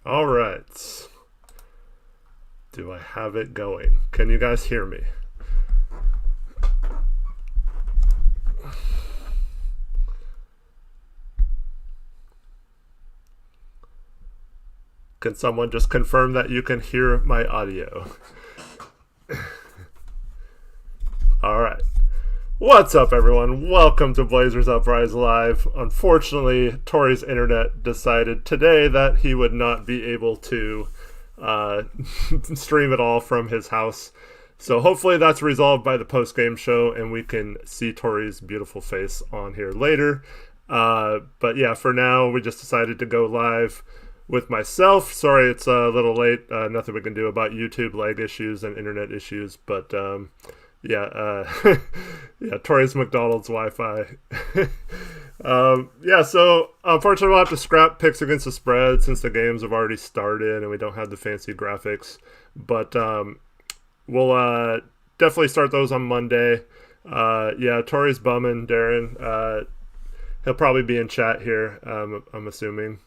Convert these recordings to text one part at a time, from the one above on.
All right. Do I have it going? Can you guys hear me? Can someone just confirm that you can hear my audio? All right. What's up, everyone? Welcome to Blazers Uprise Live. Unfortunately, Tori's internet decided today that he would not be able to stream it all from his house. So hopefully that's resolved by the post-game show and we can see Tori's beautiful face on here later. But yeah, for now, we just decided to go live with myself. Sorry it's a little late. Nothing we can do about YouTube lag issues and internet issues, but yeah, Tori's McDonald's Wi-Fi. So unfortunately we'll have to scrap picks against the spread since the games have already started and we don't have the fancy graphics. But we'll definitely start those on Monday. Tori's bumming, Darren. He'll probably be in chat here, I'm assuming.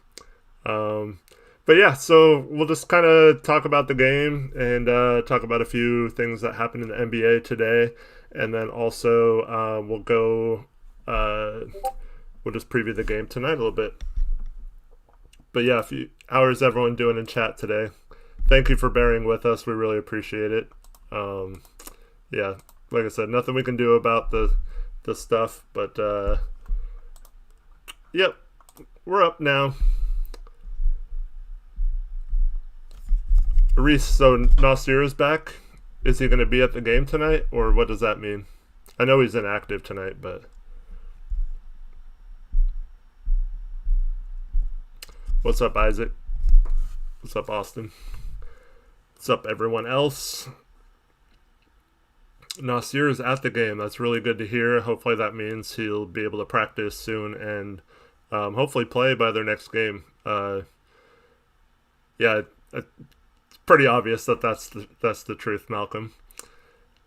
But yeah, so we'll just kind of talk about the game and talk about a few things that happened in the NBA today. And then also we'll just preview the game tonight a little bit. But yeah, how is everyone doing in chat today? Thank you for bearing with us. We really appreciate it. Like I said, nothing we can do about the stuff. But yep, we're up now. Reese, so Nasir is back. Is he going to be at the game tonight, or what does that mean? I know he's inactive tonight, but what's up, Isaac? What's up, Austin? What's up, everyone else? Nasir is at the game. That's really good to hear. Hopefully that means he'll be able to practice soon and hopefully play by their next game. Pretty obvious that's the truth, Malcolm.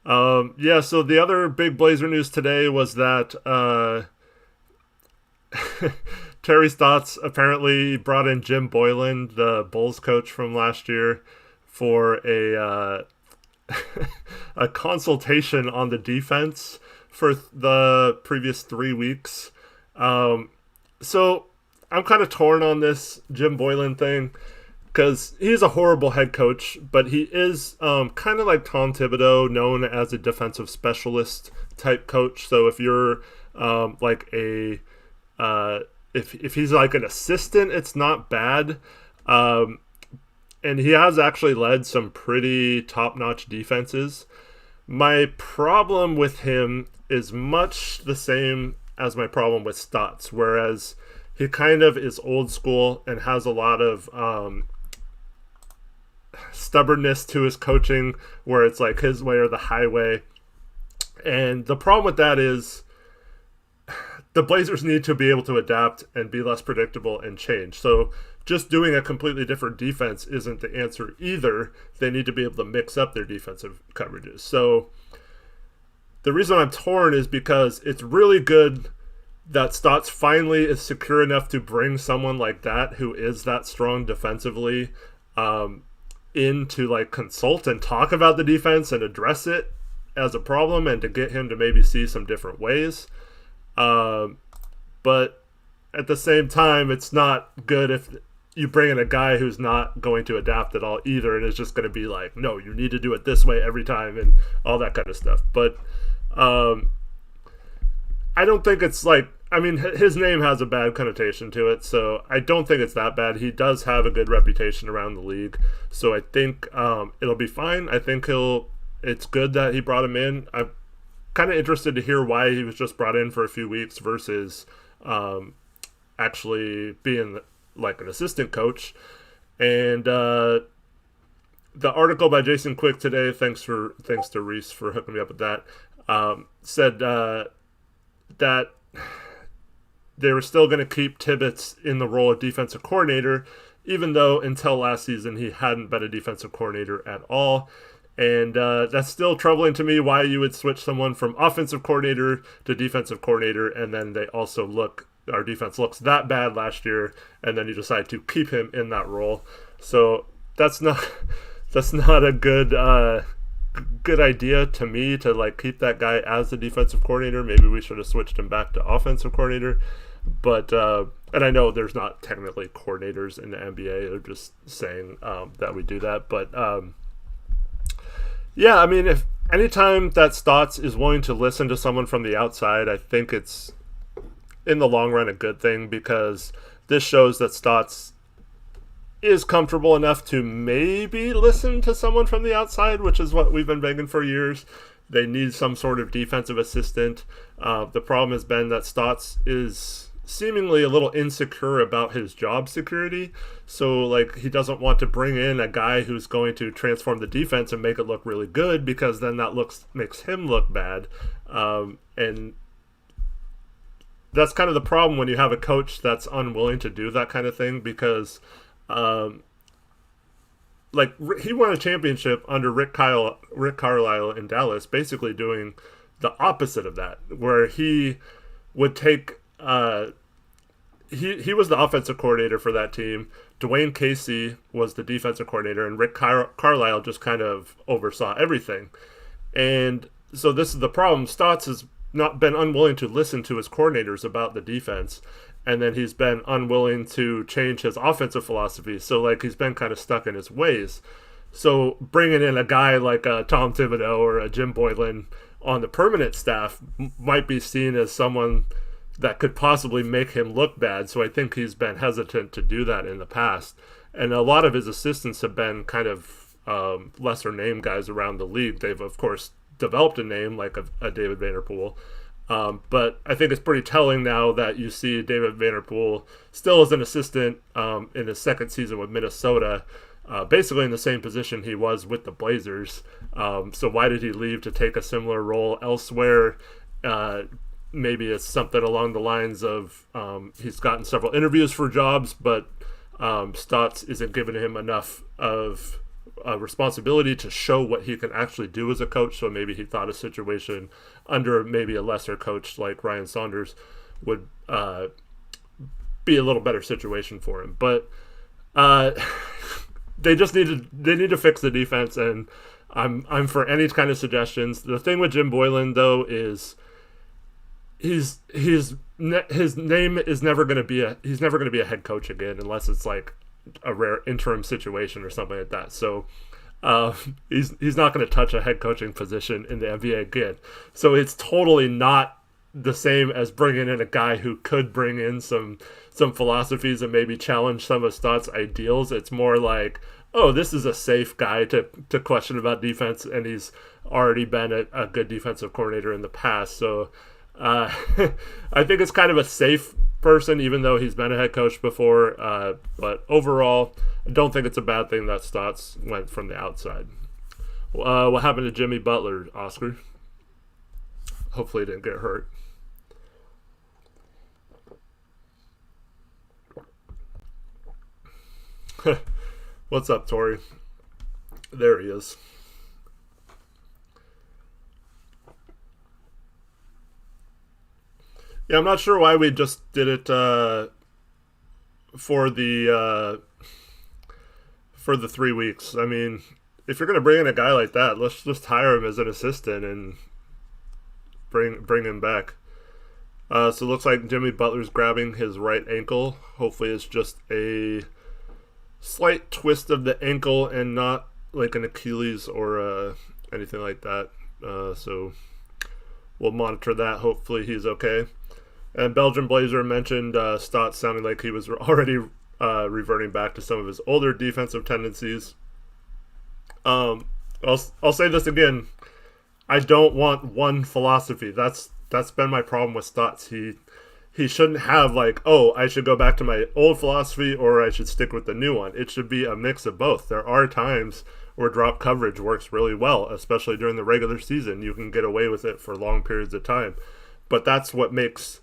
So the other big Blazer news today was that Terry Stotts apparently brought in Jim Boylan, the Bulls coach from last year, for a consultation on the defense for the previous 3 weeks. So I'm kind of torn on this Jim Boylan thing, because he's a horrible head coach, but he is kind of like Tom Thibodeau, known as a defensive specialist type coach. So if you're if he's like an assistant, it's not bad. And he has actually led some pretty top-notch defenses. My problem with him is much the same as my problem with Stotts, whereas he kind of is old school and has a lot of stubbornness to his coaching, where it's like his way or the highway. And the problem with that is the Blazers need to be able to adapt and be less predictable and change. So just doing a completely different defense isn't the answer either. They need to be able to mix up their defensive coverages. So the reason I'm torn is because it's really good that Stotts finally is secure enough to bring someone like that, who is that strong defensively, in to like consult and talk about the defense and address it as a problem, and to get him to maybe see some different ways. But at the same time, it's not good if you bring in a guy who's not going to adapt at all either, and is just going to be like, no, you need to do it this way every time and all that kind of stuff. But I don't think it's like, I mean, his name has a bad connotation to it, so I don't think it's that bad. He does have a good reputation around the league, so I think it'll be fine. I think it's good that he brought him in. I'm kind of interested to hear why he was just brought in for a few weeks versus actually being like an assistant coach. And the article by Jason Quick today, thanks to Reese for hooking me up with that, said that they were still going to keep Tibbetts in the role of defensive coordinator, even though until last season he hadn't been a defensive coordinator at all. And that's still troubling to me, why you would switch someone from offensive coordinator to defensive coordinator, and then they also our defense looks that bad last year, and then you decide to keep him in that role. So that's not that's not a good idea to me to like keep that guy as the defensive coordinator. Maybe we should have switched him back to offensive coordinator. But and I know there's not technically coordinators in the NBA. They're just saying that we do that. But yeah, I mean, if anytime that Stotts is willing to listen to someone from the outside, I think it's in the long run a good thing, because this shows that Stotts is comfortable enough to maybe listen to someone from the outside, which is what we've been begging for years. They need some sort of defensive assistant. The problem has been that Stotts is seemingly a little insecure about his job security. So, like, he doesn't want to bring in a guy who's going to transform the defense and make it look really good, because then that makes him look bad. And that's kind of the problem when you have a coach that's unwilling to do that kind of thing, because like, he won a championship under Rick Carlisle in Dallas, basically doing the opposite of that, where he would take he was the offensive coordinator for that team. Dwayne Casey was the defensive coordinator, and Rick Carlisle just kind of oversaw everything. And so this is the problem. Stotts has not been unwilling to listen to his coordinators about the defense, and then he's been unwilling to change his offensive philosophy. So, like, he's been kind of stuck in his ways. So bringing in a guy like Tom Thibodeau or a Jim Boylan on the permanent staff might be seen as someone that could possibly make him look bad. So I think he's been hesitant to do that in the past. And a lot of his assistants have been kind of lesser name guys around the league. They've, of course, developed a name like a David Vanderpool. But I think it's pretty telling now that you see David Vanderpool still as an assistant in his second season with Minnesota, basically in the same position he was with the Blazers. So why did he leave to take a similar role elsewhere? Maybe it's something along the lines of he's gotten several interviews for jobs, but Stotts isn't giving him enough of responsibility to show what he can actually do as a coach. So maybe he thought a situation under maybe a lesser coach like Ryan Saunders would be a little better situation for him. But they need to fix the defense, and I'm for any kind of suggestions. The thing with Jim Boylan though is his name is never going to be a head coach again, unless it's like a rare interim situation or something like that. So he's not going to touch a head coaching position in the NBA again. So it's totally not the same as bringing in a guy who could bring in some philosophies and maybe challenge some of Stotts' ideals. It's more like, oh, this is a safe guy to question about defense, and he's already been a good defensive coordinator in the past. So I think it's kind of a safe person, even though he's been a head coach before. But overall, I don't think it's a bad thing that Stotts went from the outside. What happened to Jimmy Butler, Oscar? Hopefully he didn't get hurt. What's up, Tori? There he is. Yeah, I'm not sure why we just did it for the 3 weeks. I mean, if you're going to bring in a guy like that, let's just hire him as an assistant and bring him back. So it looks like Jimmy Butler's grabbing his right ankle. Hopefully it's just a slight twist of the ankle and not like an Achilles or anything like that. So we'll monitor that. Hopefully he's okay. And Belgian Blazer mentioned Stotts sounding like he was already reverting back to some of his older defensive tendencies. I'll say this again. I don't want one philosophy. That's been my problem with Stotts. He shouldn't have like, oh, I should go back to my old philosophy or I should stick with the new one. It should be a mix of both. There are times where drop coverage works really well, especially during the regular season. You can get away with it for long periods of time. But that's what makes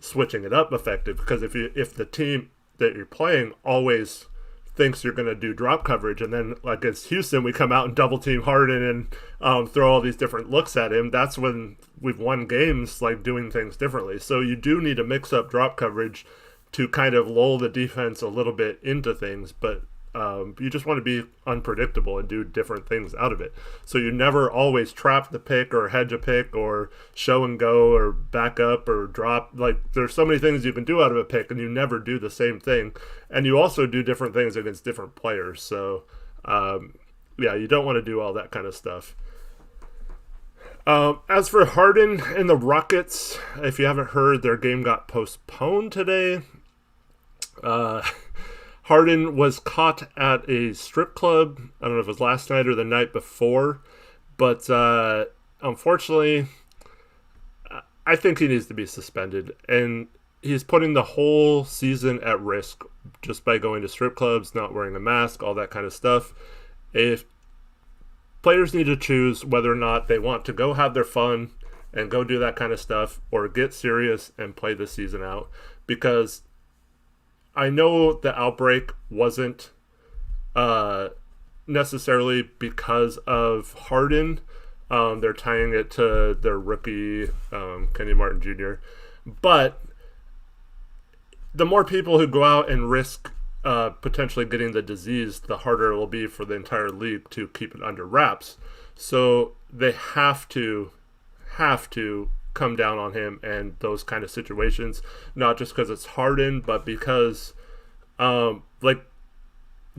switching it up effective, because if the team that you're playing always thinks you're going to do drop coverage, and then like against Houston we come out and double team Harden and throw all these different looks at him, that's when we've won games like doing things differently. So you do need to mix up drop coverage to kind of lull the defense a little bit into things, but You just want to be unpredictable and do different things out of it. So you never always trap the pick or hedge a pick or show and go or back up or drop. Like, there's so many things you can do out of a pick, and you never do the same thing. And you also do different things against different players. So, yeah, you don't want to do all that kind of stuff. As for Harden and the Rockets, if you haven't heard, their game got postponed today. Harden was caught at a strip club. I don't know if it was last night or the night before, but unfortunately, I think he needs to be suspended. And he's putting the whole season at risk just by going to strip clubs, not wearing a mask, all that kind of stuff. If players need to choose whether or not they want to go have their fun and go do that kind of stuff or get serious and play the season out, because I know the outbreak wasn't necessarily because of Harden. They're tying it to their rookie, Kenny Martin Jr. But the more people who go out and risk potentially getting the disease, the harder it will be for the entire league to keep it under wraps. So they have to come down on him and those kind of situations, not just because it's Harden, but because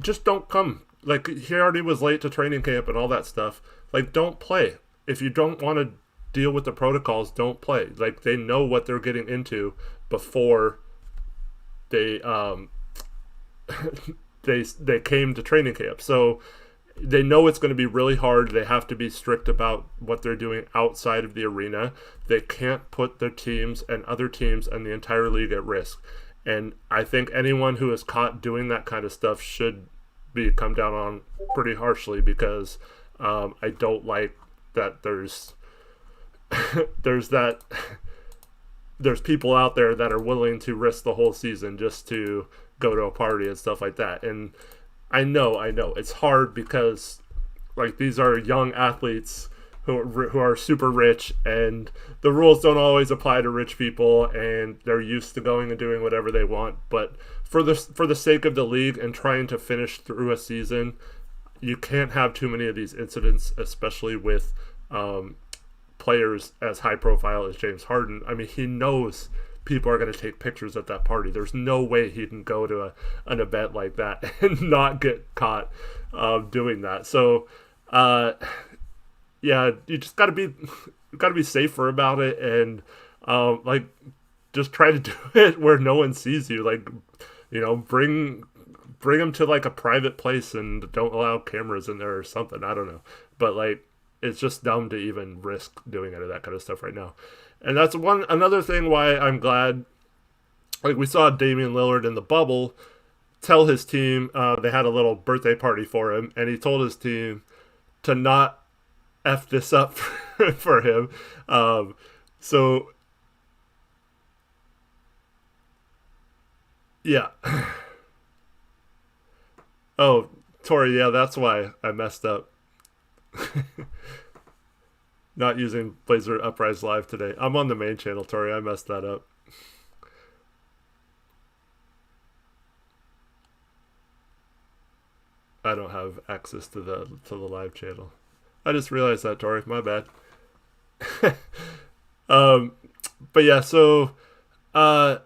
just don't come. Like, he already was late to training camp and all that stuff. Like, don't play. If you don't want to deal with the protocols, don't play. Like, they know what they're getting into before they they came to training camp. So they know it's going to be really hard. They have to be strict about what they're doing outside of the arena. They can't put their teams and other teams and the entire league at risk. And I think anyone who is caught doing that kind of stuff should be come down on pretty harshly, because I don't like that there's there's people out there that are willing to risk the whole season just to go to a party and stuff like that. And I know it's hard because, like, these are young athletes who are super rich, and the rules don't always apply to rich people, and they're used to going and doing whatever they want. But for the sake of the league and trying to finish through a season, you can't have too many of these incidents, especially with players as high profile as James Harden. I mean, he knows people are going to take pictures at that party. There's no way he can go to an event like that and not get caught doing that. So, yeah, you just got to be safer about it, and just try to do it where no one sees you. Like, bring them to like a private place and don't allow cameras in there or something. I don't know, but like, it's just dumb to even risk doing any of that kind of stuff right now. And that's another thing why I'm glad. Like, we saw Damian Lillard in the bubble tell his team, they had a little birthday party for him, and he told his team to not F this up for him. So, yeah. Oh, Tori, yeah, that's why I messed up. Not using Blazer Uprise Live today. I'm on the main channel, Tori. I messed that up. I don't have access to the live channel. I just realized that, Tori. My bad. But yeah, so and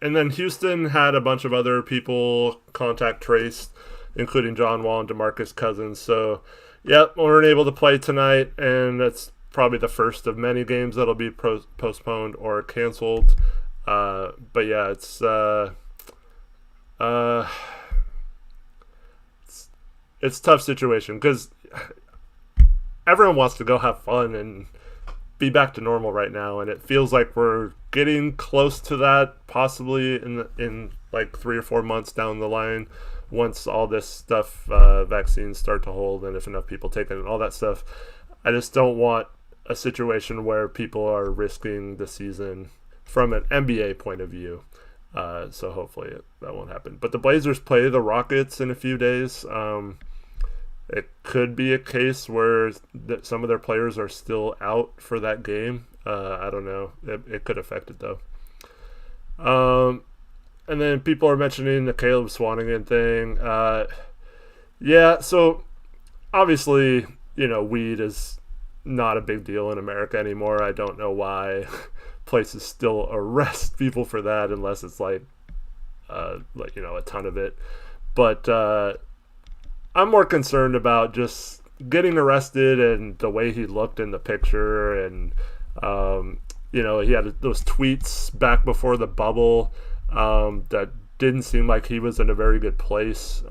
then Houston had a bunch of other people contact traced, including John Wall and DeMarcus Cousins. So, yep, we weren't able to play tonight, and that's probably the first of many games that'll be postponed or canceled. But yeah, it's a tough situation because everyone wants to go have fun and be back to normal right now, and it feels like we're getting close to that, possibly in like 3 or 4 months down the line, once all this stuff, vaccines start to hold, and if enough people take it and all that stuff. I just don't want a situation where people are risking the season from an NBA point of view. So hopefully that won't happen. But the Blazers play the Rockets in a few days. It could be a case where some of their players are still out for that game. I don't know. It could affect it, though. And then people are mentioning the Caleb Swanigan thing. Yeah, so obviously, weed is not a big deal in America anymore. I don't know why places still arrest people for that unless it's like a ton of it. But I'm more concerned about just getting arrested and the way he looked in the picture. And, he had those tweets back before the bubble that didn't seem like he was in a very good place.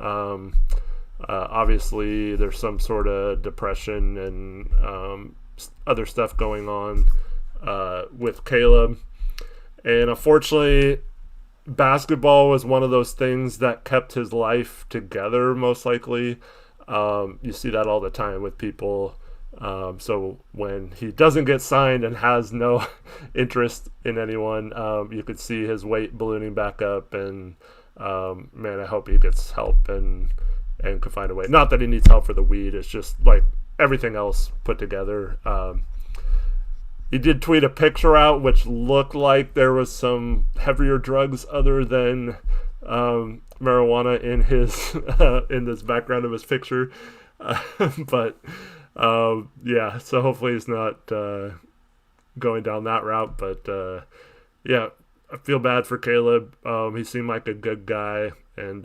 Obviously, there's some sort of depression and other stuff going on with Caleb. And unfortunately, basketball was one of those things that kept his life together, most likely. You see that all the time with people. So when he doesn't get signed and has no interest in anyone, you could see his weight ballooning back up. And, man, I hope he gets help and can find a way. Not that he needs help for the weed. It's just like everything else put together. He did tweet a picture out which looked like there was some heavier drugs other than marijuana in his in this background of his picture. But yeah, so hopefully he's not going down that route. But yeah, I feel bad for Caleb. He seemed like a good guy, and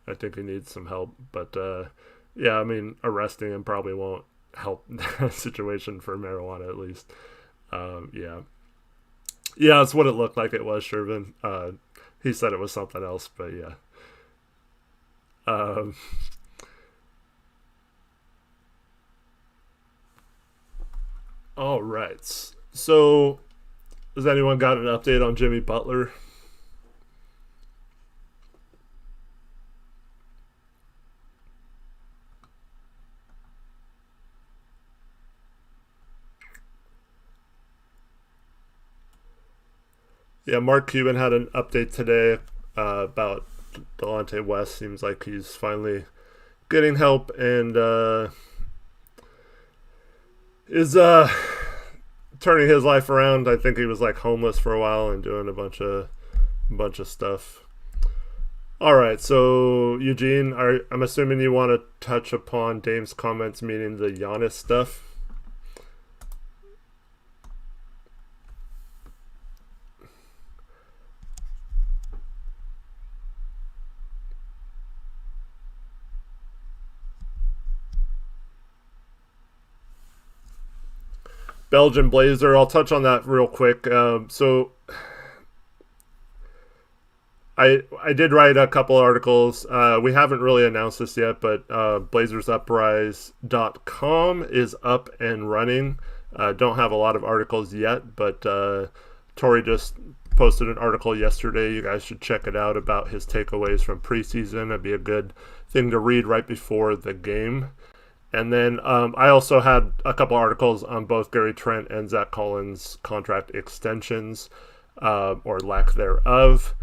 I think he needs some help. But yeah, I mean, arresting him probably won't help the situation for marijuana, at least. Yeah, that's what it looked like it was, Shervin. He said it was something else, but yeah. All right. So, has anyone got an update on Jimmy Butler? Yeah, Mark Cuban had an update today about Delonte West. Seems like he's finally getting help and is turning his life around. I think he was like homeless for a while and doing a bunch of stuff. All right, so Eugene, I'm assuming you want to touch upon Dame's comments, meaning the Giannis stuff. Belgian Blazer, I'll touch on that real quick. So I did write a couple articles. We haven't really announced this yet, but BlazersUprise.com is up and running. Don't have a lot of articles yet, but Tori just posted an article yesterday. You guys should check it out about his takeaways from preseason. It'd be a good thing to read right before the game. And then I also had a couple articles on both Gary Trent and Zach Collins' contract extensions, or lack thereof.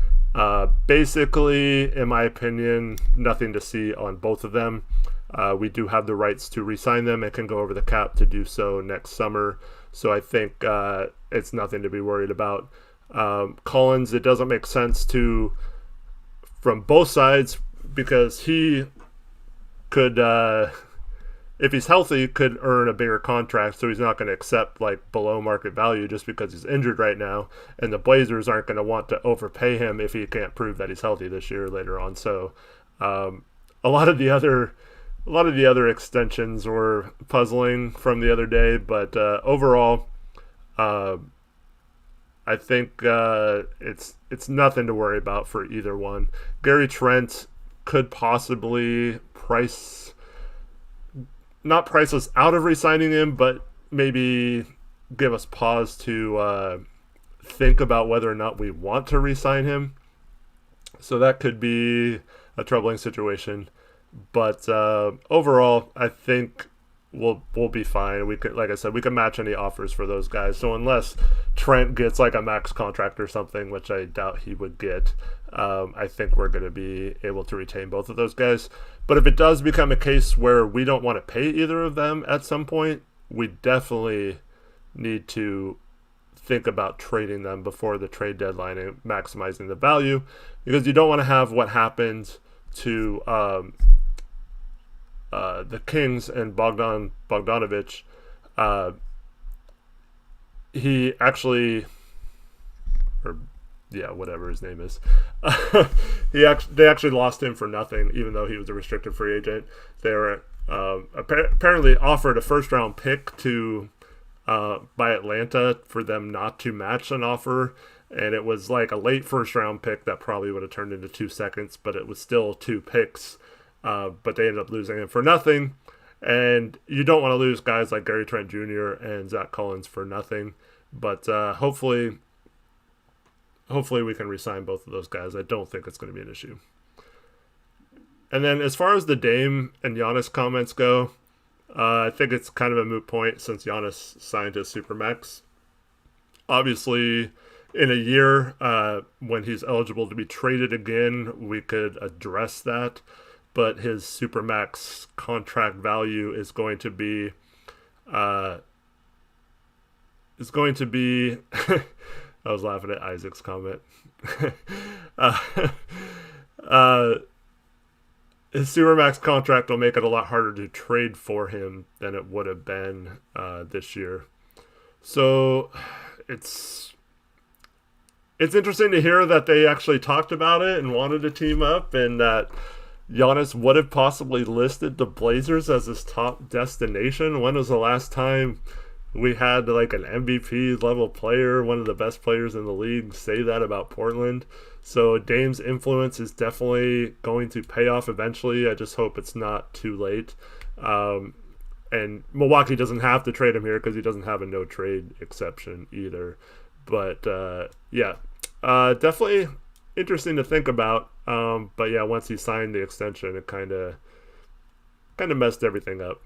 Basically, in my opinion, nothing to see on both of them. We do have the rights to re-sign them and can go over the cap to do so next summer. So I think it's nothing to be worried about. Collins, it doesn't make sense from both sides, because he could... if he's healthy, could earn a bigger contract, so he's not going to accept like below market value just because he's injured right now. And the Blazers aren't going to want to overpay him if he can't prove that he's healthy this year later on. So a lot of the other extensions were puzzling from the other day, but overall, I think it's nothing to worry about for either one. Gary Trent could possibly not price us out of re-signing him, but maybe give us pause to think about whether or not we want to re-sign him. So that could be a troubling situation. But overall, I think we'll be fine. We could, like I said, we can match any offers for those guys. So unless Trent gets like a max contract or something, which I doubt he would get, I think we're going to be able to retain both of those guys. But if it does become a case where we don't want to pay either of them at some point, we definitely need to think about trading them before the trade deadline and maximizing the value, because you don't want to have what happened to the Kings and Bogdanovic. He actually, or yeah, whatever his name is, they actually lost him for nothing, even though he was a restricted free agent. They were apparently offered a first-round pick to by Atlanta for them not to match an offer, and it was like a late first-round pick that probably would have turned into 2 seconds, but it was still 2 picks. But they ended up losing him for nothing. And you don't want to lose guys like Gary Trent Jr. and Zach Collins for nothing. But hopefully we can re-sign both of those guys. I don't think it's going to be an issue. And then as far as the Dame and Giannis comments go, I think it's kind of a moot point since Giannis signed his Supermax. Obviously, in a year when he's eligible to be traded again, we could address that. But his Supermax contract value is going to be I was laughing at Isaac's comment. His Supermax contract will make it a lot harder to trade for him than it would have been this year. So it's interesting to hear that they actually talked about it and wanted to team up, and that Giannis would have possibly listed the Blazers as his top destination. When was the last time we had like an MVP level player, one of the best players in the league, say that about Portland? So Dame's influence is definitely going to pay off eventually. I just hope it's not too late. And Milwaukee doesn't have to trade him here because he doesn't have a no trade exception either. But definitely interesting to think about. But yeah, once he signed the extension, it kind of messed everything up.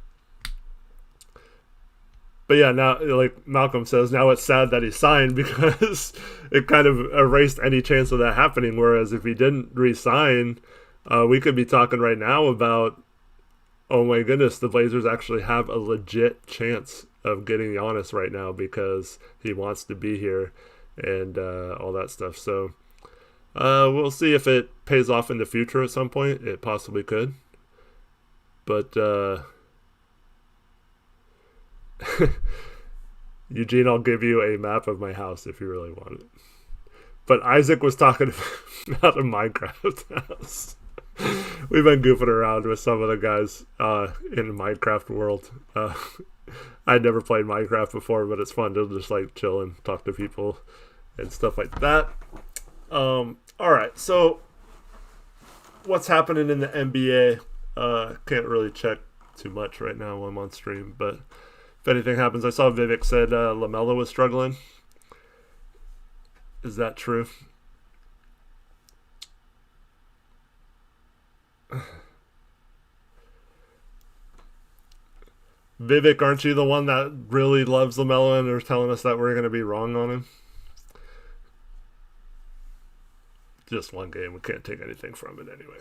But yeah, now, like Malcolm says, now it's sad that he signed because it kind of erased any chance of that happening. Whereas if he didn't re-sign, we could be talking right now about, oh my goodness, the Blazers actually have a legit chance of getting Giannis right now because he wants to be here and all that stuff. So we'll see if it pays off in the future at some point. It possibly could. But Eugene, I'll give you a map of my house if you really want it. But Isaac was talking about a Minecraft house. We've been goofing around with some of the guys in the Minecraft world. I'd never played Minecraft before, but it's fun to just like chill and talk to people and stuff like that. All right, so what's happening in the NBA? Can't really check too much right now while I'm on stream, but if anything happens, I saw Vivek said LaMelo was struggling. Is that true? Vivek, aren't you the one that really loves LaMelo and are telling us that we're going to be wrong on him? Just one game. We can't take anything from it anyway.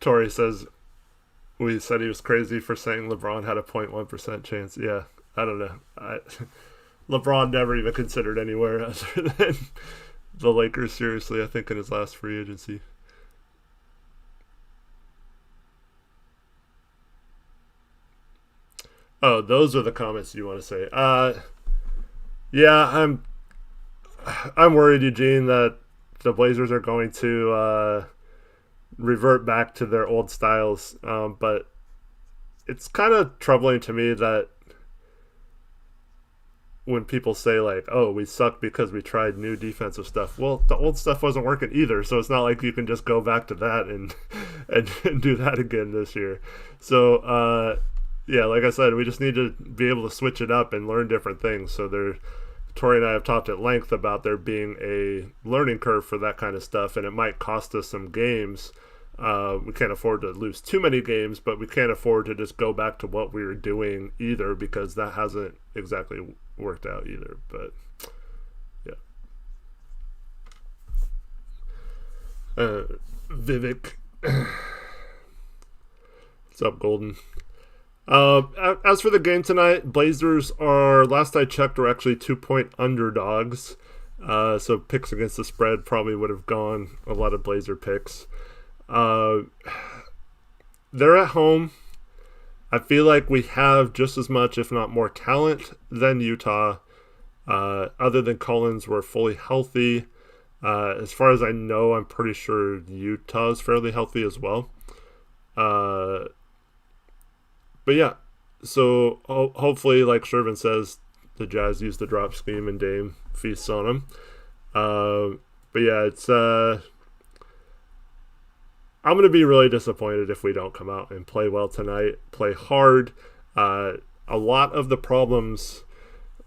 Tori says, we said he was crazy for saying LeBron had a 0.1% chance. Yeah, I don't know. LeBron never even considered anywhere other than the Lakers, seriously, I think, in his last free agency. Oh, those are the comments you want to say. Yeah, I'm worried, Eugene, that the Blazers are going to revert back to their old styles. But it's kind of troubling to me that when people say like, oh, we suck because we tried new defensive stuff. Well, the old stuff wasn't working either. So it's not like you can just go back to that and do that again this year. So, yeah, like I said, we just need to be able to switch it up and learn different things. So Tori and I have talked at length about there being a learning curve for that kind of stuff, and it might cost us some games. We can't afford to lose too many games, but we can't afford to just go back to what we were doing either, because that hasn't exactly worked out either. But yeah, Vivek What's up, Golden? As for the game tonight, Blazers are, last I checked, are actually 2-point underdogs. So picks against the spread probably would have gone a lot of Blazer picks. They're at home. I feel like we have just as much, if not more, talent than Utah. Other than Collins, we're fully healthy. As far as I know, I'm pretty sure Utah is fairly healthy as well. But yeah, so hopefully, like Shervin says, the Jazz use the drop scheme and Dame feasts on them. But yeah, it's I'm going to be really disappointed if we don't come out and play well tonight, play hard. A lot of the problems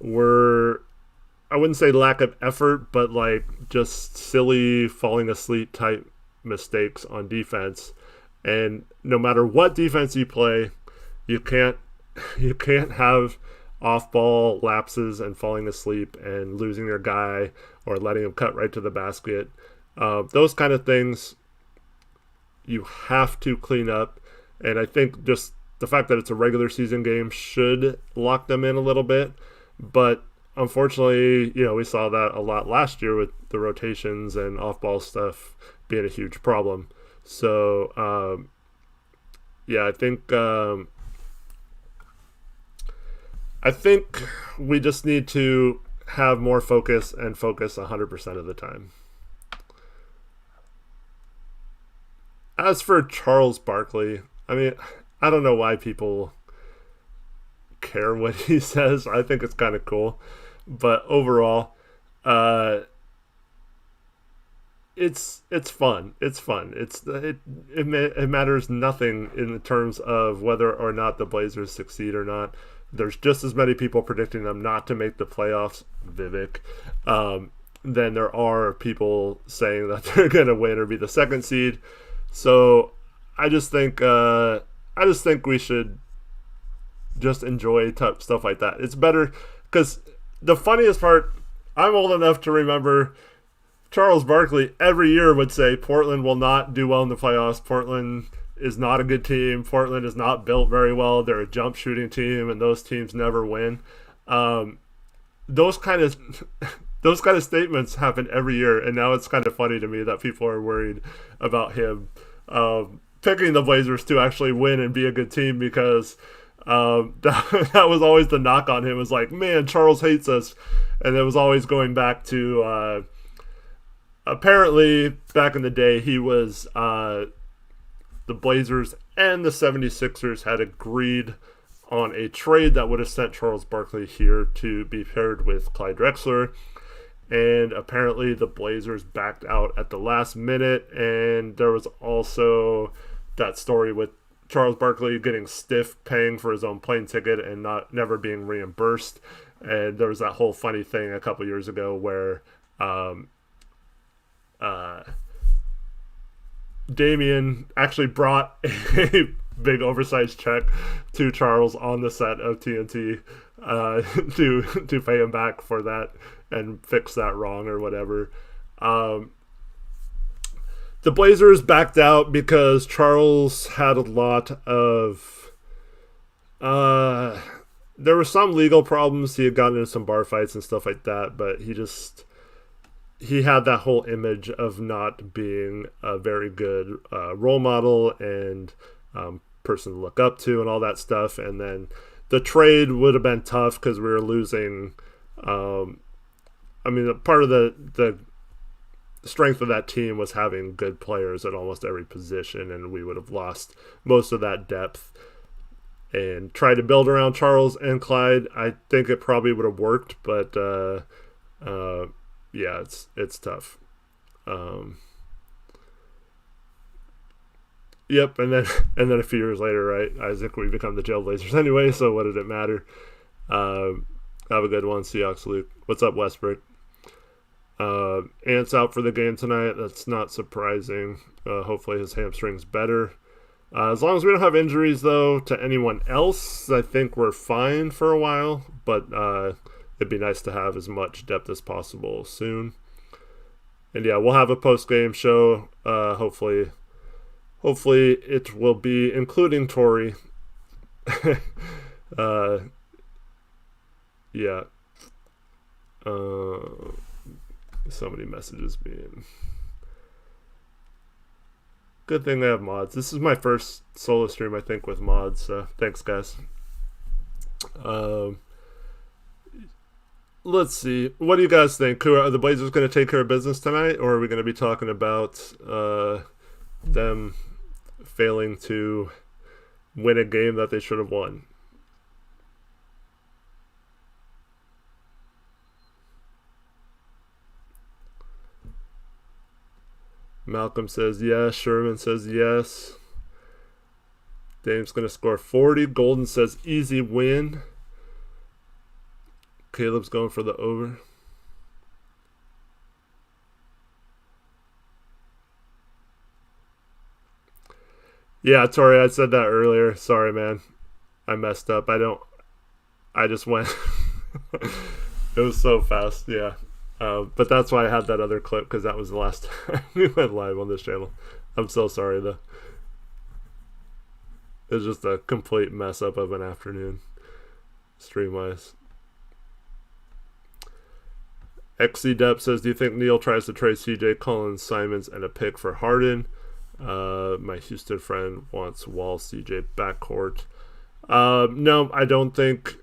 were, I wouldn't say lack of effort, but like just silly falling asleep type mistakes on defense. And no matter what defense you play, you can't have off-ball lapses and falling asleep and losing your guy or letting him cut right to the basket. Those kind of things you have to clean up. And I think just the fact that it's a regular season game should lock them in a little bit. But unfortunately, we saw that a lot last year with the rotations and off-ball stuff being a huge problem. So, yeah, I think we just need to have more focus and focus 100% of the time. As for Charles Barkley, I mean, I don't know why people care what he says. I think it's kind of cool. But overall, it's fun. It's fun. It matters nothing in terms of whether or not the Blazers succeed or not. There's just as many people predicting them not to make the playoffs, Vivek, than there are people saying that they're going to win or be the second seed. So I just think we should just enjoy stuff like that. It's better because the funniest part, I'm old enough to remember Charles Barkley every year would say Portland will not do well in the playoffs. Portland is not a good team. Portland is not built very well. They're a jump shooting team, and those teams never win. Those kind of statements happen every year, and now it's kind of funny to me that people are worried about him picking the Blazers to actually win and be a good team because that was always the knock on him. It was like, man, Charles hates us, and it was always going back to apparently back in the day he was the Blazers and the 76ers had agreed on a trade that would have sent Charles Barkley here to be paired with Clyde Drexler. And apparently the Blazers backed out at the last minute. And there was also that story with Charles Barkley getting stiff paying for his own plane ticket and never being reimbursed. And there was that whole funny thing a couple years ago where Damian actually brought a big oversized check to Charles on the set of TNT to pay him back for that and fix that wrong or whatever. The Blazers backed out because Charles had a lot of there were some legal problems. He had gotten into some bar fights and stuff like that, but he had that whole image of not being a very good role model and person to look up to and all that stuff. And then the trade would have been tough because we were losing. Part of the strength of that team was having good players at almost every position, and we would have lost most of that depth. And tried to build around Charles and Clyde. I think it probably would have worked, but yeah, it's tough. Yep, and then a few years later, right, Isaac, we become the Jailblazers anyway, so what did it matter? Have a good one, Seahawks Luke. What's up, Westbrook? Ant's out for the game tonight. That's not surprising. Hopefully his hamstring's better. As long as we don't have injuries, though, to anyone else, I think we're fine for a while, but it'd be nice to have as much depth as possible soon. And yeah, we'll have a post-game show, hopefully hopefully it will be including Tori. uh, yeah. So many messages being. Good thing I have mods. This is my first solo stream, I think, with mods. So thanks, guys. Let's see. What do you guys think? Are the Blazers going to take care of business tonight, or are we going to be talking about them failing to win a game that they should have won? Malcolm says yes. Sherman says yes. Dame's going to score 40. Golden says easy win. Caleb's going for the over. Yeah, Tori, I said that earlier. Sorry, man. I messed up. I just went. It was so fast, yeah. But that's why I had that other clip, because that was the last time we went live on this channel. I'm so sorry, though. It was just a complete mess up of an afternoon, stream-wise. XCDep says, do you think Neil tries to trade CJ, Collins, Simons, and a pick for Harden? My Houston friend wants Wall, CJ backcourt. No, I don't think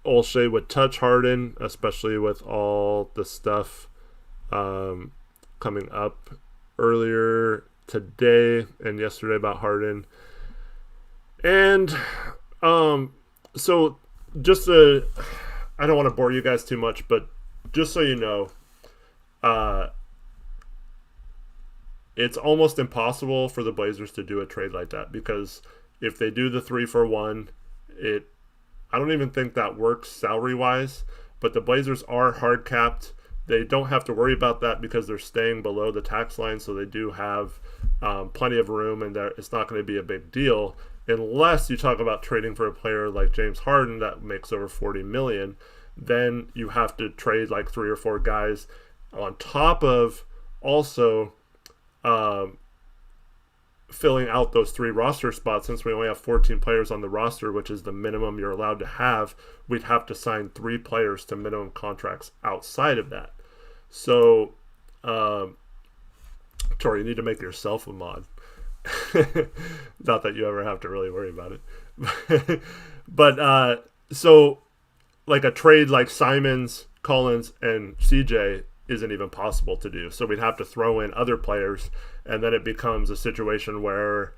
Olshey would touch Harden, especially with all the stuff coming up earlier today and yesterday about Harden. And so just I don't want to bore you guys too much, but just so you know, it's almost impossible for the Blazers to do a trade like that, because if they do the 3-for-1, I don't even think that works salary-wise, but the Blazers are hard capped. They don't have to worry about that because they're staying below the tax line, so they do have plenty of room, and it's not going to be a big deal unless you talk about trading for a player like James Harden that makes over $40 million. Then you have to trade like 3 or 4 guys on top of also filling out those 3 roster spots. Since we only have 14 players on the roster, which is the minimum you're allowed to have, we'd have to sign 3 players to minimum contracts outside of that. So, Tori, you need to make yourself a mod. Not that you ever have to really worry about it. But so like a trade like Simons, Collins, and CJ isn't even possible to do. So we'd have to throw in other players, and then it becomes a situation where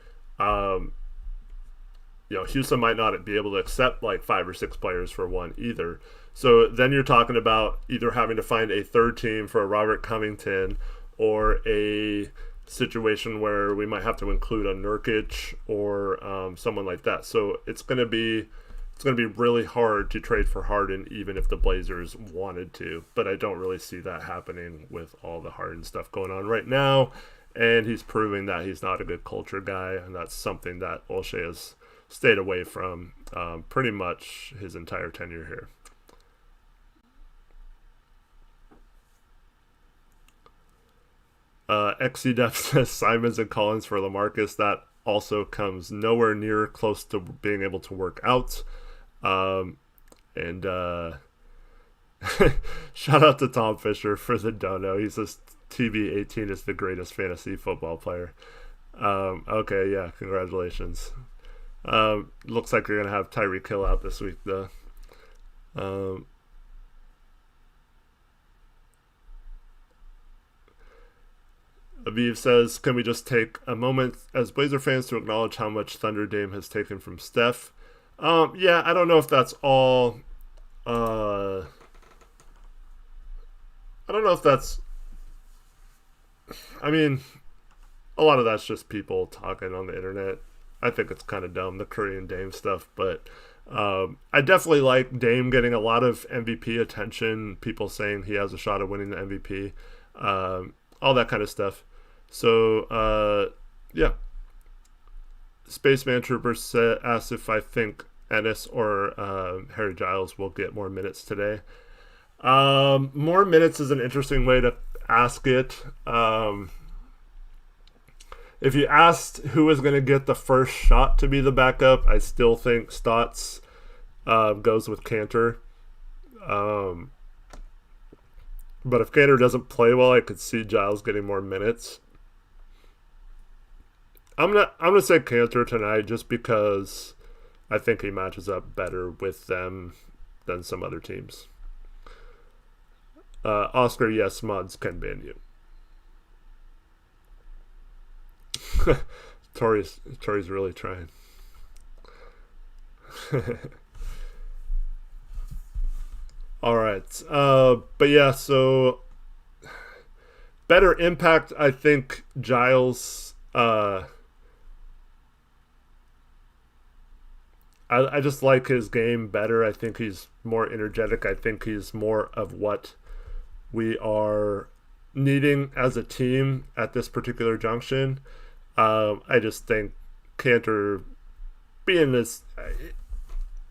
Houston might not be able to accept like 5 or 6 players for one either. So then you're talking about either having to find a third team for a Robert Covington, or a situation where we might have to include a Nurkic or someone like that. So it's going to be really hard to trade for Harden, even if the Blazers wanted to. But I don't really see that happening with all the Harden stuff going on right now. And he's proving that he's not a good culture guy, and that's something that Olshey has stayed away from pretty much his entire tenure here. XCDef says Simons and Collins for LaMarcus. That also comes nowhere near close to being able to work out. Shout out to Tom Fisher for the dono. He says TB18 is the greatest fantasy football player. Okay, yeah, congratulations. Looks like you're gonna have Tyreek Hill out this week, though. Aviv says, can we just take a moment as Blazer fans to acknowledge how much Thunder Dame has taken from Steph? Yeah, I don't know if that's all. I don't know if that's. I mean, a lot of that's just people talking on the internet. I think it's kind of dumb, the Curry and Dame stuff, but I definitely like Dame getting a lot of MVP attention, people saying he has a shot at winning the MVP, all that kind of stuff. So, yeah. Spaceman Trooper asked if I think Ennis or Harry Giles will get more minutes today. More minutes is an interesting way to ask it. if you asked who was going to get the first shot to be the backup, I still think Stotts goes with Cantor. But if Cantor doesn't play well, I could see Giles getting more minutes. I'm gonna say Cantor tonight just because I think he matches up better with them than some other teams. Oscar, yes, mods can ban you. Tori's really trying. All right. But yeah, so better impact, I think Giles. I just like his game better. I think he's more energetic. I think he's more of what we are needing as a team at this particular junction. I just think Cantor being this,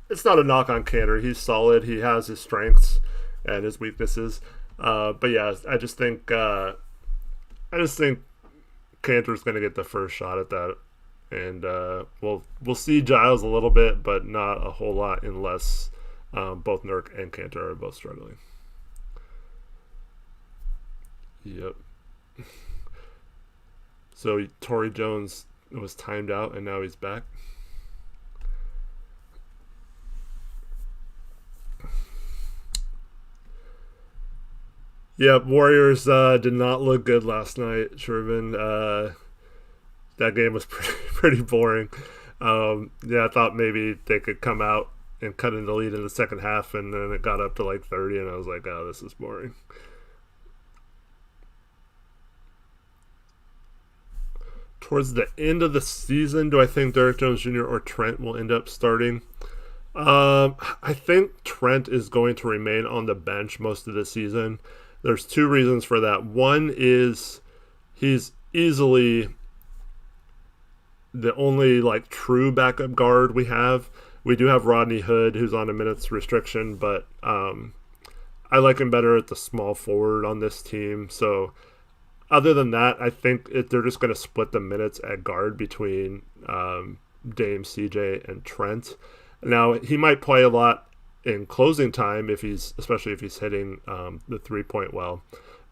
it's not a knock on Cantor. He's solid. He has his strengths and his weaknesses. But yeah, I just think Cantor's going to get the first shot at that. And we'll see Giles a little bit, but not a whole lot unless both Nurk and Cantor are both struggling. Yep. So Torrey Jones was timed out, and now he's back. Yep, Warriors did not look good last night, Shervin. That game was pretty boring. I thought maybe they could come out and cut in the lead in the second half, and then it got up to like 30, and I was like, oh, this is boring. Towards the end of the season, do I think Derrick Jones Jr. or Trent will end up starting? I think Trent is going to remain on the bench most of the season. There's two reasons for that. One is he's easily the only like true backup guard we have. We do have Rodney Hood, who's on a minutes restriction, but I like him better at the small forward on this team. So other than that, I think they're just going to split the minutes at guard between Dame, CJ, and Trent. Now, he might play a lot in closing time, especially if he's hitting the 3-point well.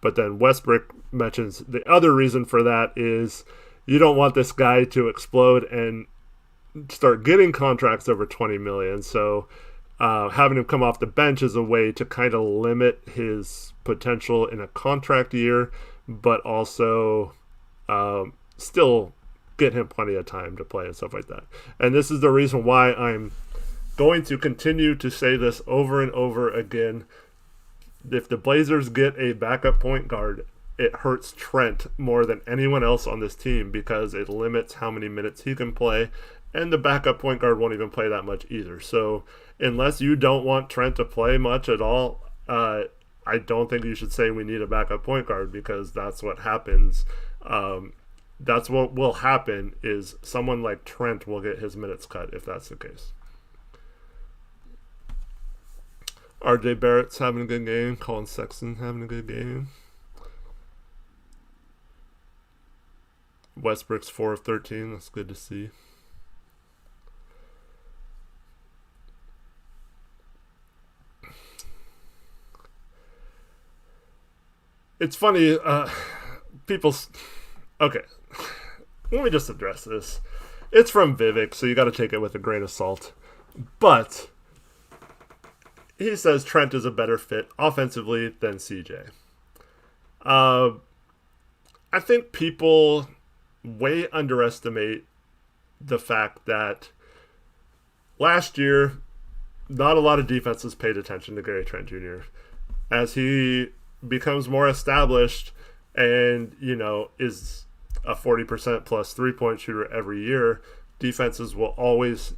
But then Westbrook mentions the other reason for that is you don't want this guy to explode and start getting contracts over $20 million. So having him come off the bench is a way to kind of limit his potential in a contract year, but also still get him plenty of time to play and stuff like that. And this is the reason why I'm going to continue to say this over and over again. If the Blazers get a backup point guard, it hurts Trent more than anyone else on this team because it limits how many minutes he can play, and the backup point guard won't even play that much either. So unless you don't want Trent to play much at all, I don't think you should say we need a backup point guard, because that's what happens. That's what will happen is someone like Trent will get his minutes cut if that's the case. RJ Barrett's having a good game. Colin Sexton having a good game. Westbrook's 4 of 13. That's good to see. It's funny. Okay. Let me just address this. It's from Vivek, so you got to take it with a grain of salt. But he says Trent is a better fit offensively than CJ. I think people way underestimate the fact that last year, not a lot of defenses paid attention to Gary Trent Jr. As he becomes more established and, is a 40% plus 3-point shooter every year, defenses will always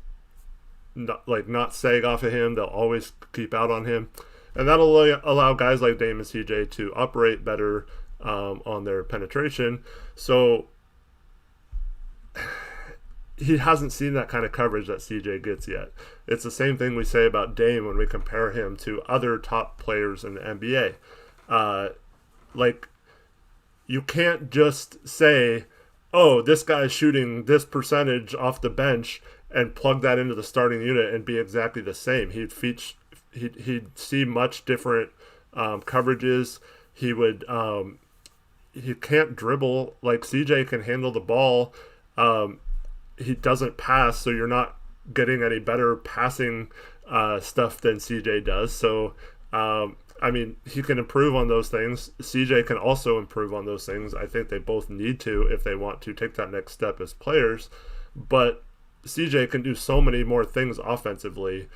not sag off of him. They'll always keep out on him. And that'll allow guys like Dame and CJ to operate better on their penetration. So he hasn't seen that kind of coverage that CJ gets yet. It's the same thing we say about Dame when we compare him to other top players in the NBA. You can't just say, oh, this guy's shooting this percentage off the bench, and plug that into the starting unit and be exactly the same. He'd see much different coverages. He can't dribble like CJ can handle the ball. He doesn't pass, so you're not getting any better passing stuff than CJ does. So I mean, he can improve on those things. CJ can also improve on those things. I think they both need to if they want to take that next step as players. But CJ can do so many more things offensively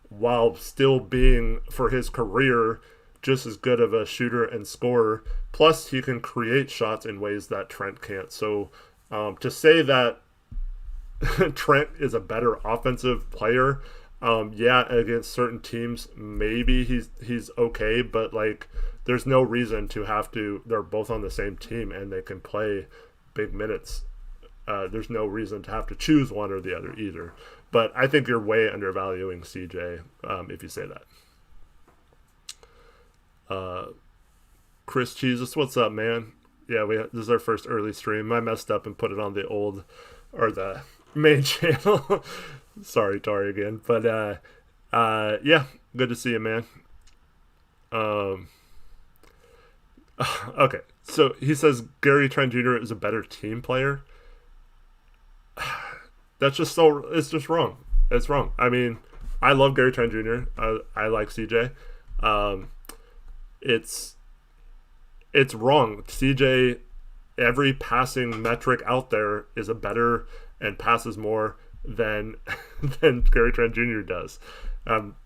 while still being, for his career, just as good of a shooter and scorer. Plus, he can create shots in ways that Trent can't. So to say that Trent is a better offensive player, yeah, against certain teams, maybe he's okay, but like there's no reason to have to. They're both on the same team and they can play big minutes. There's no reason to have to choose one or the other either. But I think you're way undervaluing CJ if you say that. Chris Jesus, what's up, man? Yeah, this is our first early stream. I messed up and put it on the old or the main channel. Sorry, Tori, again. But yeah, good to see you, man. Okay, so he says Gary Trent Jr. is a better team player. It's just wrong. It's wrong. I mean, I love Gary Trent Jr. I like CJ. It's wrong. CJ, every passing metric out there is a better and passes more than Gary Trent Jr. does.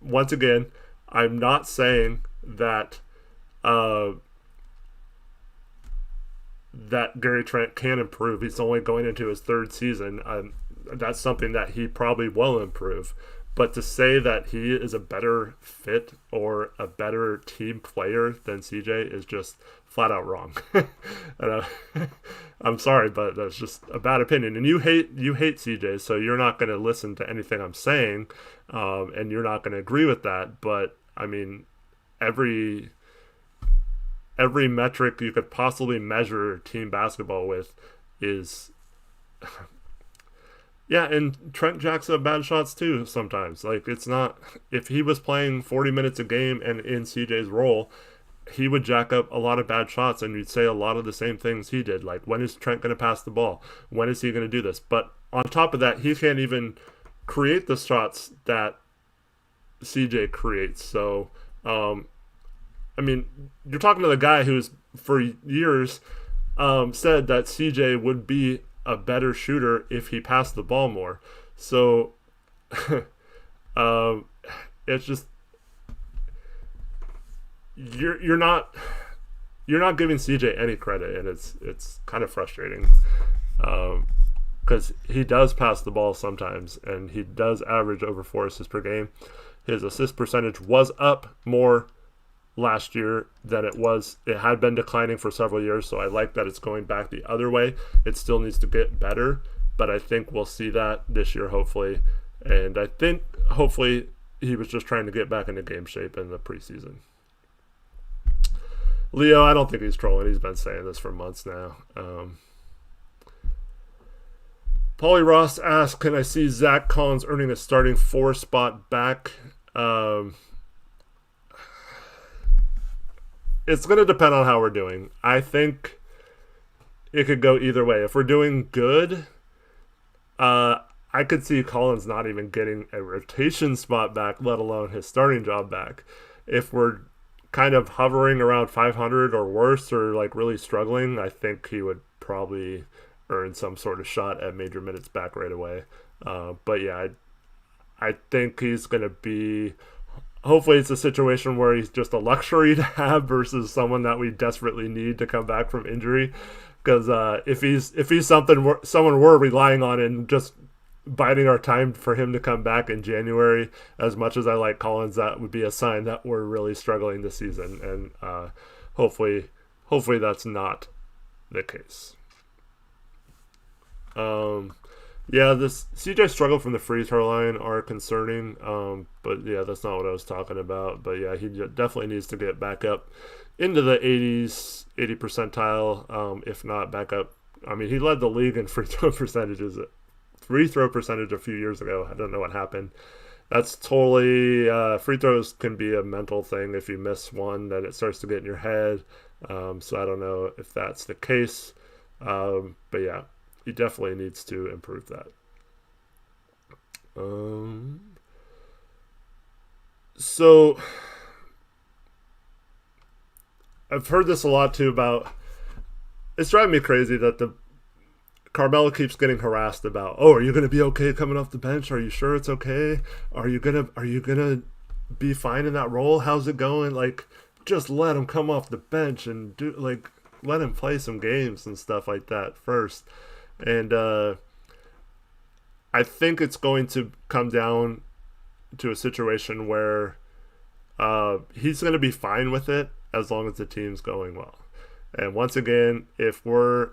Once again, I'm not saying that that Gary Trent can improve. He's only going into his third season. That's something that he probably will improve. But to say that he is a better fit or a better team player than CJ is just flat out wrong. And, I'm sorry, but that's just a bad opinion. And you hate CJ, so you're not going to listen to anything I'm saying, and you're not going to agree with that. But I mean, every metric you could possibly measure team basketball with is. Yeah, and Trent jacks up bad shots too sometimes. Like, it's not... If he was playing 40 minutes a game and in CJ's role, he would jack up a lot of bad shots, and you'd say a lot of the same things he did. Like, when is Trent going to pass the ball? When is he going to do this? But on top of that, he can't even create the shots that CJ creates. So, I mean, you're talking to the guy who's, for years, said that CJ would be a better shooter if he passed the ball more. So it's just you're not giving CJ any credit, and it's kind of frustrating because he does pass the ball sometimes, and he does average over 4 assists per game. His assist percentage was up more last year than it had been declining for several years, so I like that it's going back the other way. It still needs to get better, but I think we'll see that this year, hopefully. And I think hopefully he was just trying to get back into game shape in the preseason. Leo, I don't think he's trolling. He's been saying this for months now. Paulie Ross asks, can I see Zach Collins earning a starting 4 spot back? It's going to depend on how we're doing. I think it could go either way. If we're doing good, I could see Collins not even getting a rotation spot back, let alone his starting job back. If we're kind of hovering around 500 or worse, or like really struggling, I think he would probably earn some sort of shot at major minutes back right away. But yeah, I think he's going to be... Hopefully it's a situation where he's just a luxury to have versus someone that we desperately need to come back from injury. Because if he's someone we're relying on and just biding our time for him to come back in January, as much as I like Collins, that would be a sign that we're really struggling this season. And hopefully that's not the case. Yeah, this CJ struggle from the free throw line are concerning, but yeah, that's not what I was talking about. But yeah, he definitely needs to get back up into the 80 percentile, if not back up I mean, he led the league in free throw percentages. Free throw percentage a few years ago. I don't know what happened. That's totally free throws can be a mental thing. If you miss one, then it starts to get in your head. So I don't know if that's the case. But yeah, he definitely needs to improve that. So I've heard this a lot too about. It's driving me crazy that the Carmelo keeps getting harassed about, oh, are you going to be okay coming off the bench? Are you sure it's okay? Are you gonna be fine in that role? How's it going? Like, just let him come off the bench and let him play some games and stuff like that first. And I think it's going to come down to a situation where he's going to be fine with it as long as the team's going well. And once again, if we're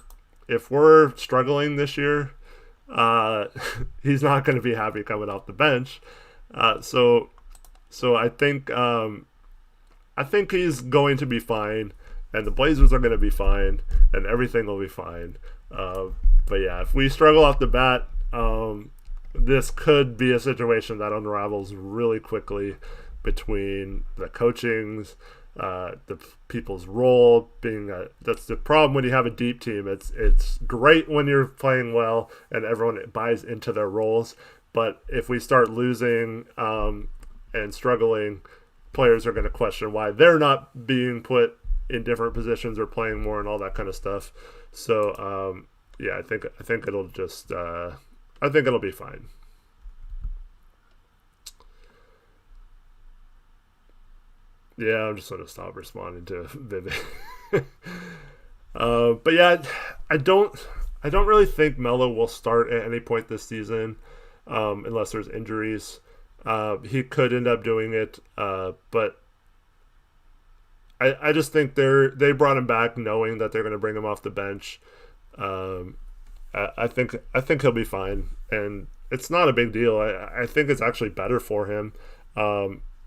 struggling this year, he's not going to be happy coming off the bench. So I think he's going to be fine, and the Blazers are going to be fine, and everything will be fine. But yeah, if we struggle off the bat, this could be a situation that unravels really quickly between the coachings, the people's role being that's the problem when you have a deep team. It's great when you're playing well and everyone buys into their roles, but if we start losing and struggling, players are going to question why they're not being put in different positions or playing more and all that kind of stuff. So yeah, I think it'll just I think it'll be fine. Yeah, I'm just going to stop responding to Vivid. But yeah, I don't really think Melo will start at any point this season, unless there's injuries. He could end up doing it, but I just think they brought him back knowing that they're going to bring him off the bench. I think he'll be fine, and it's not a big deal. I think it's actually better for him.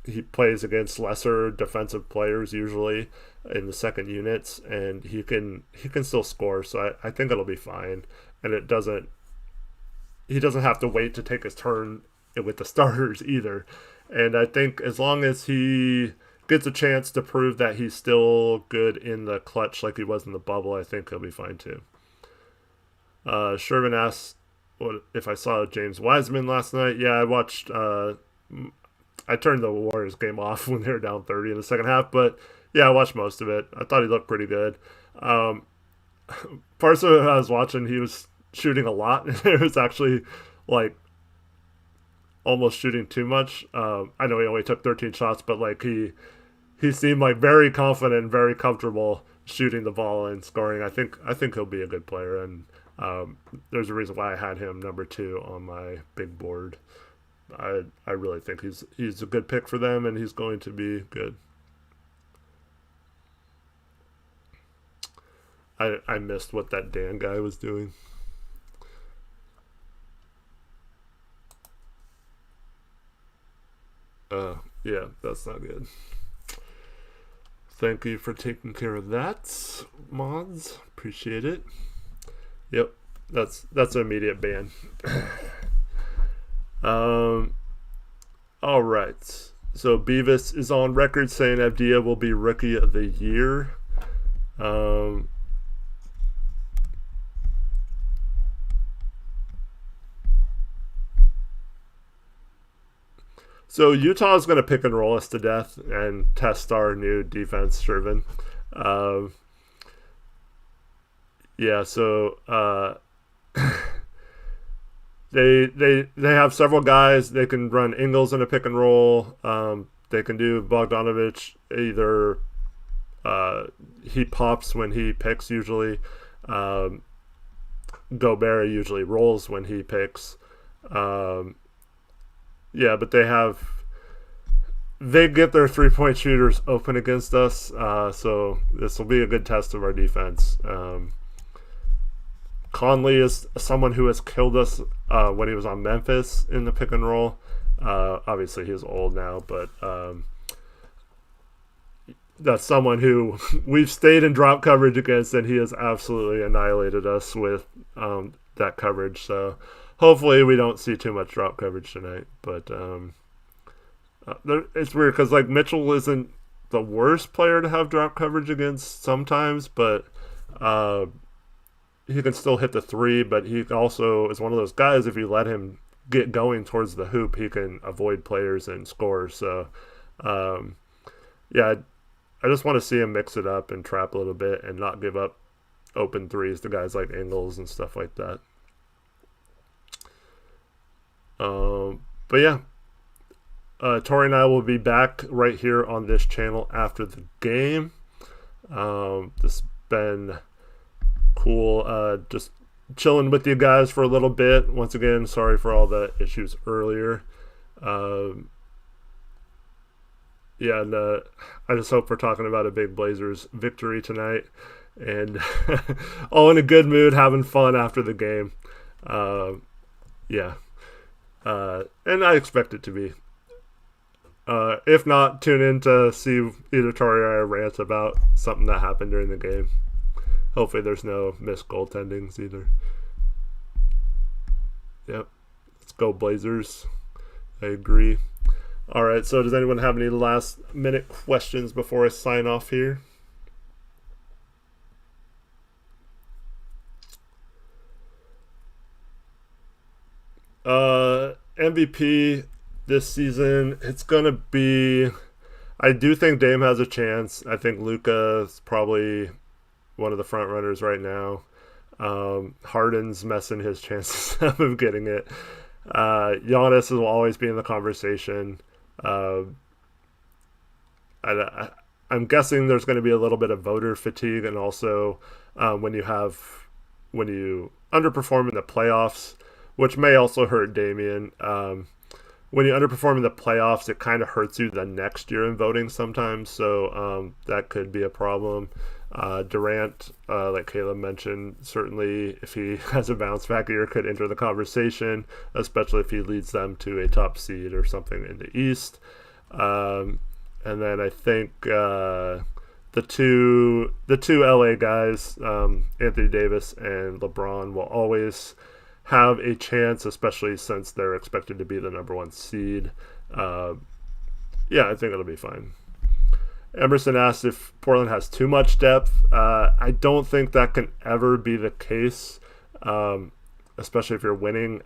He plays against lesser defensive players usually in the second units, and he can still score. So I think it'll be fine, and he doesn't have to wait to take his turn with the starters either. And I think as long as he gets a chance to prove that he's still good in the clutch like he was in the bubble, I think he'll be fine too. Sherman asks what if I saw James Wiseman last night. Yeah, I watched. I turned the Warriors game off when they were down 30 in the second half, but yeah, I watched most of it. I thought he looked pretty good. Parts of it I was watching, he was shooting a lot, and it was actually like almost shooting too much. I know he only took 13 shots, but like he seemed like very confident and very comfortable shooting the ball and scoring. I think he'll be a good player, and there's a reason why I had him number 2 on my big board. I really think he's a good pick for them, and he's going to be good. I missed what that Dan guy was doing. Yeah, that's not good. Thank you for taking care of that, mods. Appreciate it. Yep, that's an immediate ban. All right. So Beavis is on record saying Avdia will be Rookie of the Year. So Utah is going to pick and roll us to death and test our new defense, Shervin. Yeah. So. They have several guys. They can run Ingles in a pick and roll. They can do Bogdanovich either. He pops when he picks usually. Gobert usually rolls when he picks. Yeah, but they get their 3-point shooters open against us. So this will be a good test of our defense. Conley is someone who has killed us when he was on Memphis in the pick and roll. Obviously, he's old now, but that's someone who we've stayed in drop coverage against, and he has absolutely annihilated us with that coverage. So hopefully we don't see too much drop coverage tonight. But it's weird because like Mitchell isn't the worst player to have drop coverage against sometimes, but he can still hit the three. But he also is one of those guys, if you let him get going towards the hoop, he can avoid players and score. So yeah, I just want to see him mix it up and trap a little bit and not give up open threes to guys like Ingles and stuff like that. But yeah, Tori and I will be back right here on this channel after the game. This has been cool. Just chilling with you guys for a little bit. Once again, sorry for all the issues earlier. Yeah, and I just hope we're talking about a big Blazers victory tonight, and all in a good mood, having fun after the game. Yeah, and I expect it to be. If not, tune in to see either Tori or I rant about something that happened during the game. Hopefully there's no missed goaltendings either. Yep. Let's go Blazers. I agree. All right, so does anyone have any last minute questions before I sign off here? MVP this season, it's going to be, I do think Dame has a chance. I think Luka is probably one of the front runners right now. Harden's messing his chances up of getting it. Giannis will always be in the conversation. I'm guessing there's going to be a little bit of voter fatigue, and also when you underperform in the playoffs, which may also hurt Damian. When you underperform in the playoffs, it kind of hurts you the next year in voting sometimes, so that could be a problem. Durant, like Caleb mentioned, certainly if he has a bounce back year, could enter the conversation, especially if he leads them to a top seed or something in the East. And then I think the two LA guys, Anthony Davis and LeBron, will always have a chance, especially since they're expected to be the number one seed. Yeah, I think it'll be fine. Emerson asked if Portland has too much depth. I don't think that can ever be the case, especially if you're winning.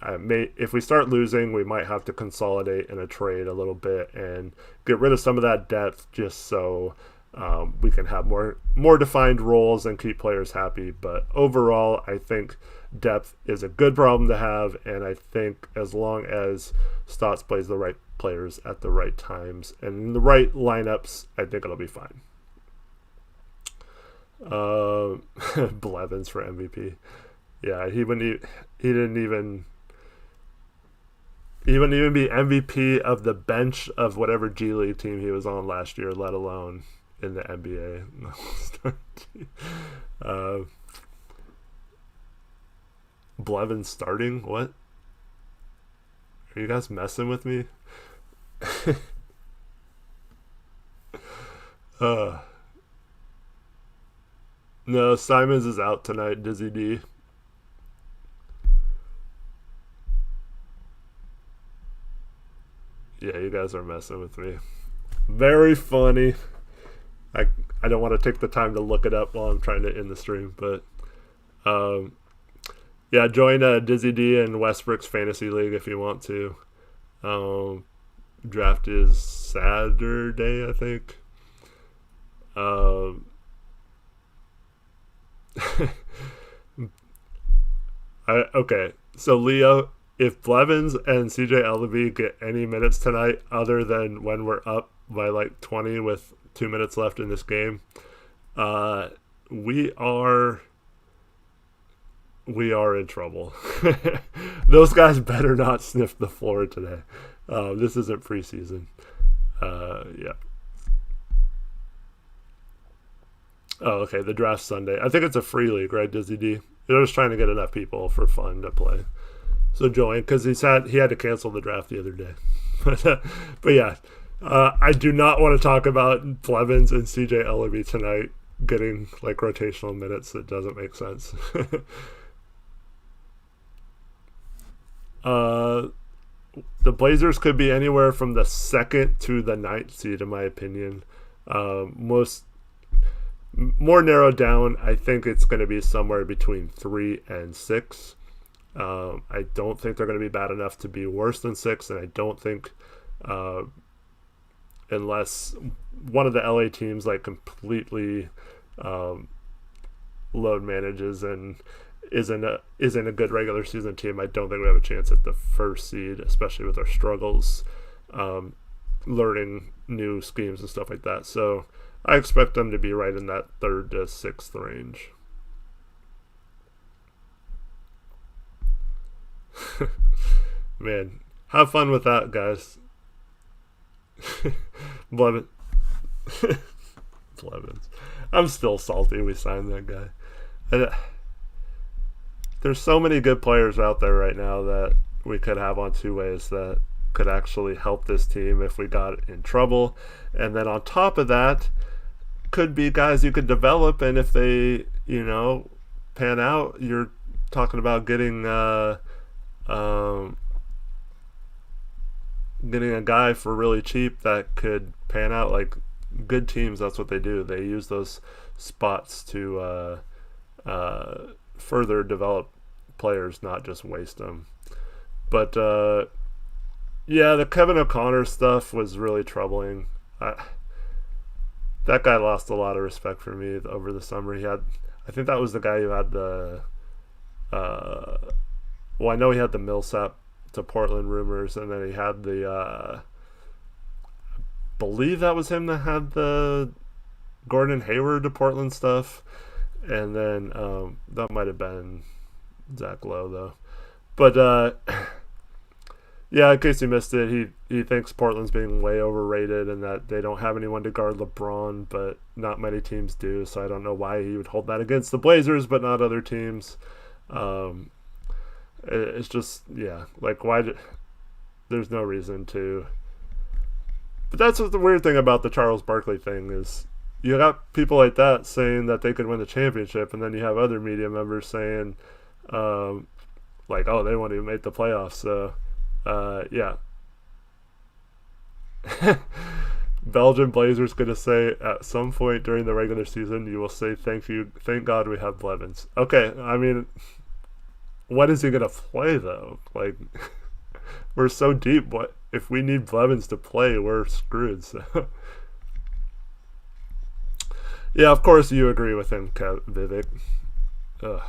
If we start losing, we might have to consolidate in a trade a little bit and get rid of some of that depth just so we can have more defined roles and keep players happy. But overall, I think depth is a good problem to have, and I think as long as Stotts plays the right players at the right times and in the right lineups, I think it'll be fine. Blevins for MVP. Yeah, he wouldn't even be MVP of the bench of whatever G League team he was on last year, let alone in the NBA. Blevins starting? What? Are you guys messing with me? No, Simons is out tonight, Dizzy D. Yeah, you guys are messing with me. Very funny. I don't want to take the time to look it up while I'm trying to end the stream, but yeah, join Dizzy D and Westbrook's Fantasy League if you want to. Draft is Saturday, I think. Okay, so Leo, if Blevins and CJ Ellaby get any minutes tonight other than when we're up by like 20 with 2 minutes left in this game, we are in trouble. Those guys better not sniff the floor today. This isn't preseason. Yeah. Oh, okay. The draft's Sunday. I think it's a free league, right, Dizzy D? They're just trying to get enough people for fun to play. So join, because he had to cancel the draft the other day. But yeah, I do not want to talk about Blevins and CJ Ellaby tonight getting like rotational minutes. That doesn't make sense. uh, the Blazers could be anywhere from the 2nd to the 9th seed, in my opinion. More narrowed down, I think it's going to be somewhere between 3 and 6. I don't think they're going to be bad enough to be worse than 6, and I don't think, unless one of the LA teams like completely load manages and isn't a good regular season team, I don't think we have a chance at the 1st seed, especially with our struggles learning new schemes and stuff like that. So I expect them to be right in that 3rd to 6th range. Man, have fun with that, guys. Blevins. Blevins. I'm still salty we signed that guy. There's so many good players out there right now that we could have on two ways that could actually help this team if we got in trouble. And then on top of that, could be guys you could develop, and if they, pan out, you're talking about getting a guy for really cheap that could pan out. Like, good teams, that's what they do. They use those spots to further develop players, not just waste them. But the Kevin O'Connor stuff was really troubling. That guy lost a lot of respect for me over the summer. I think that was the guy who had the I know he had the Millsap to Portland rumors, and then he had the I believe that was him that had the Gordon Hayward to Portland stuff, and then that might have been Zach Lowe though. But in case you missed it, he thinks Portland's being way overrated and that they don't have anyone to guard LeBron, but not many teams do. So I don't know why he would hold that against the Blazers, but not other teams. It's just, there's no reason to. But that's what the weird thing about the Charles Barkley thing is. You got people like that saying that they could win the championship, and then you have other media members saying, they won't even make the playoffs. So, Belgian Blazers going to say at some point during the regular season, you will say, thank God we have Blevins. Okay, I mean, what is he going to play, though? Like, we're so deep. What if we need Blevins to play? We're screwed. So, yeah, of course you agree with him, Vivek. Ugh.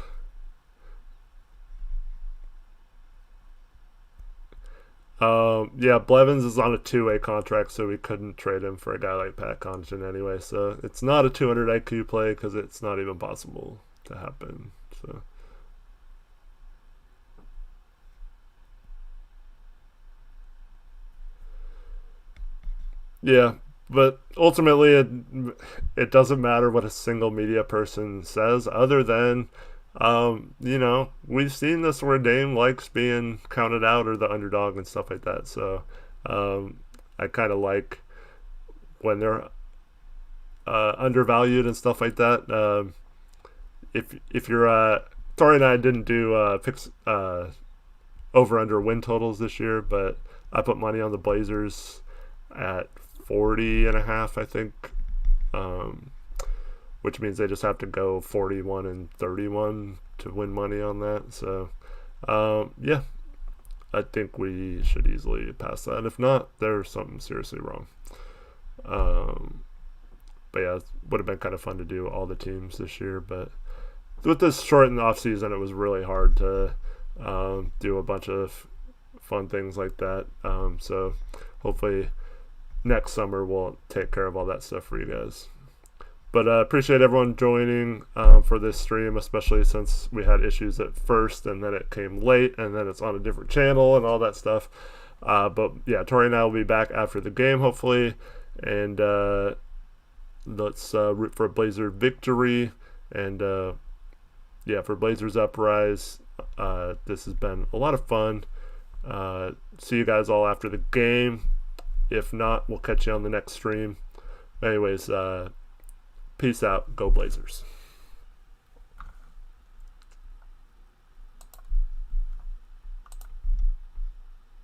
Blevins is on a 2-way contract, so we couldn't trade him for a guy like Pat Connaughton anyway. So it's not a 200 IQ play because it's not even possible to happen. So. Yeah, but ultimately it doesn't matter what a single media person says, other than, we've seen this where Dame likes being counted out or the underdog and stuff like that. So I kind of like when they're undervalued and stuff like that. If you're Tori and I didn't do picks over under win totals this year, but I put money on the Blazers at 40.5, I think, which means they just have to go 41 and 31 to win money on that. So I think we should easily pass that. If not, there's something seriously wrong. But yeah, it would have been kind of fun to do all the teams this year, but with this shortened off season, it was really hard to do a bunch of fun things like that. So hopefully next summer we'll take care of all that stuff for you guys. But appreciate everyone joining for this stream, especially since we had issues at first and then it came late and then it's on a different channel and all that stuff. But yeah, Tori and I will be back after the game hopefully, and let's root for a Blazer victory. And for Blazers Uprise, this has been a lot of fun. See you guys all after the game. If not, we'll catch you on the next stream. Anyways, peace out. Go Blazers.